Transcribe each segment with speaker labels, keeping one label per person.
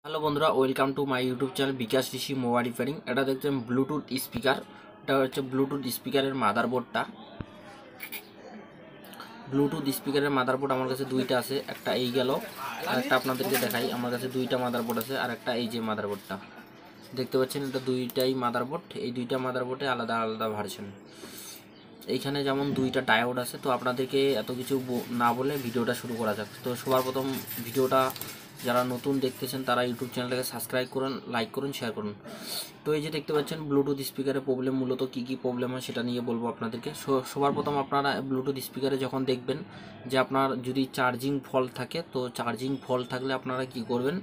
Speaker 1: Hello বন্ধুরা, welcome to my YouTube channel Bikash Rishi mobile repairing. এটা দেখছেন ব্লুটুথ স্পিকার। এটা হচ্ছে ব্লুটুথ স্পিকারের মাদারবোর্ডটা। ব্লুটুথ স্পিকারের মাদারবোর্ড আমার কাছে দুইটা আছে, একটা এই গেল আর একটা আপনাদেরকে দেখাই। আমার কাছে দুইটা মাদারবোর্ড আছে আর একটা এই যে মাদারবোর্ডটা দেখতে পাচ্ছেন, এটা দুইটাই মাদারবোর্ড। এই দুইটা মাদারবোর্ডে আলাদা আলাদা ভার্সন। এইখানে যেমন দুইটা ডায়োড আছে। তো আপনাদেরকে এত কিছু না বলে ভিডিওটা শুরু করা যাক। তো সবার প্রথম ভিডিওটা যারা নতুন দেখতেছেন তারা ইউটিউব চ্যানেলটাকে সাবস্ক্রাইব করুন, লাইক করুন, শেয়ার করুন। তো এই যে দেখতে পাচ্ছেন ব্লুটুথ স্পিকারের প্রবলেম, মূলত কী কী প্রবলেম হয় সেটা নিয়ে বলবো আপনাদেরকে। সবার প্রথম আপনারা ব্লুটুথ স্পিকারে যখন দেখবেন যে আপনার যদি চার্জিং ফল্ট থাকে, তো চার্জিং ফল্ট থাকলে আপনারা কি করবেন,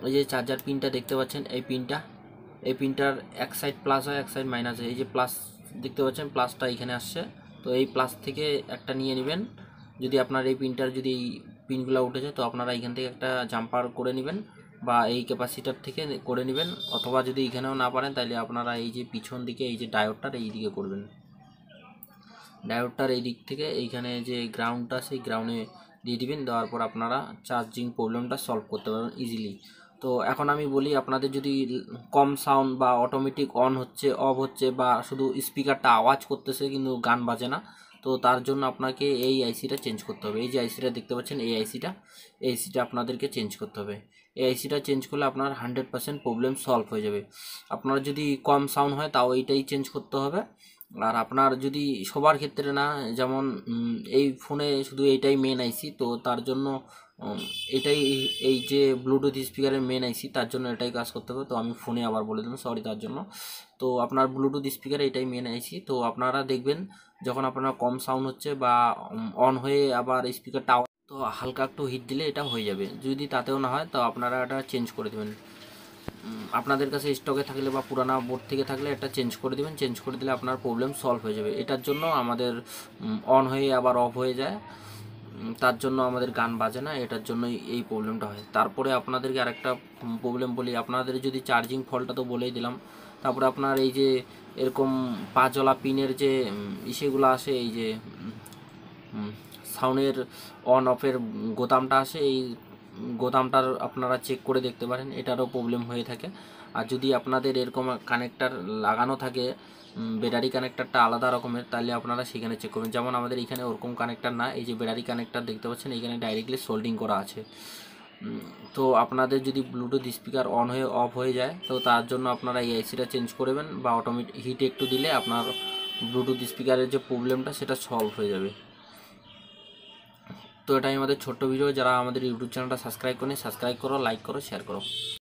Speaker 1: এই যে চার্জার পিনটা দেখতে পাচ্ছেন, এই পিনটার এক সাইড প্লাস হয়, এক সাইড মাইনাস হয়। এই যে প্লাস দেখতে পাচ্ছেন, প্লাসটা এখানে আসছে। তো এই প্লাস থেকে একটা নিয়ে নেবেন। যদি আপনার এই পিনটার যদি এই পিনগুলো উঠে যায়, তো আপনারা এখান থেকে একটা জাম্পার করে নেবেন বা এই ক্যাপাসিটার থেকে করে নেবেন। অথবা যদি এখানেও না পারেন তাহলে আপনারা এই যে পিছন দিকে এই যে ডায়োডটার এই দিকে করবেন। ডায়োডটার এই দিক থেকে এইখানে যে গ্রাউন্ডটা, সেই গ্রাউন্ডে দিয়ে দিবেন। দেওয়ার পর আপনারা চার্জিং প্রবলেমটা সলভ করতে পারবেন ইজিলি। তো এখন আমি বলি, আপনাদের যদি কম সাউন্ড বা অটোমেটিক অন হচ্ছে, অফ হচ্ছে, বা শুধু স্পিকারটা আওয়াজ করতেছে কিন্তু গান বাজে না, তো তার জন্য আপনাকে এই আইসিটা চেঞ্জ করতে হবে। এই যে আইসিটা দেখতে পাচ্ছেন, এই আইসিটা আপনাদেরকে চেঞ্জ করতে হবে। এই আইসিটা চেঞ্জ করলে আপনার 100% প্রবলেম সলভ হয়ে যাবে। আপনার যদি কম সাউন্ড হয় তাও এইটাই চেঞ্জ করতে হবে। আর আপনার যদি সবার ক্ষেত্রে না, যেমন এই ফোনে শুধু এইটাই মেন আইসি, তো তার জন্য এটাই, এই যে ব্লুটুথ স্পিকারের মেন আইসি, তার জন্য এটাই কাজ করতে হবে। তো আমি ফোনে আবার বলে দিলাম, সরি তার জন্য। তো আপনার ব্লুটুথ স্পিকারে এটাই মেন আইসি। তো আপনারা দেখবেন যখন আপনার কম সাউন্ড হচ্ছে বা অন হয়ে আবার স্পিকারটা, তো হালকা একটু হিট দিলে এটা হয়ে যাবে। যদি তাতেও না হয় তো আপনারা এটা চেঞ্জ করে দেবেন। আপনাদের কাছে স্টকে থাকলে বা পুরানা বোর্ড থেকে থাকলে এটা চেঞ্জ করে দেবেন। চেঞ্জ করে দিলে আপনার প্রবলেম সলভ হয়ে যাবে। এটার জন্য আমাদের অন হয়ে আবার অফ হয়ে যায়, তার জন্য আমাদের গান বাজে না, এটার জন্যই এই প্রবলেমটা হয়। তারপরে আপনাদেরকে আরেকটা প্রবলেম বলি, আপনাদের যদি চার্জিং ফলটা তো বলেই দিলাম। তারপরে আপনার এই যে এরকম পাঁচওয়ালা পিনের যে ইসেগুলো আসে, এই যে সাউন্ডের অন অফের বোতামটা আসে, এই বোতামটার আপনারা চেক করে দেখতে পারেন, এটারও প্রবলেম হয়ে থাকে। আর যদি আপনাদের এরকম কানেক্টার লাগানো থাকে, ব্যাটারি কানেক্টারটা আলাদা রকমের, তাহলে আপনারা সেখানে চেক করবেন। যেমন আমাদের এখানে ওরকম কানেক্টার না, এই যে ব্যাটারি কানেক্টার দেখতে পাচ্ছেন, এখানে ডাইরেক্টলি সোল্ডিং করা আছে। তো আপনাদের যদি ব্লুটুথ স্পিকার অন হয়ে অফ হয়ে যায়, তো তার জন্য আপনারা এই আইসিটা চেঞ্জ করবেন বা অটোমেটিক হিট একটু দিলে আপনার ব্লুটুথ স্পিকারের যে প্রবলেমটা সেটা সলভ হয়ে যাবে। তো এটাই আমাদের ছোট্ট ভিডিও। যারা আমাদের ইউটিউব চ্যানেলটা সাবস্ক্রাইব করেনি, সাবস্ক্রাইব করো, লাইক করো, শেয়ার করো।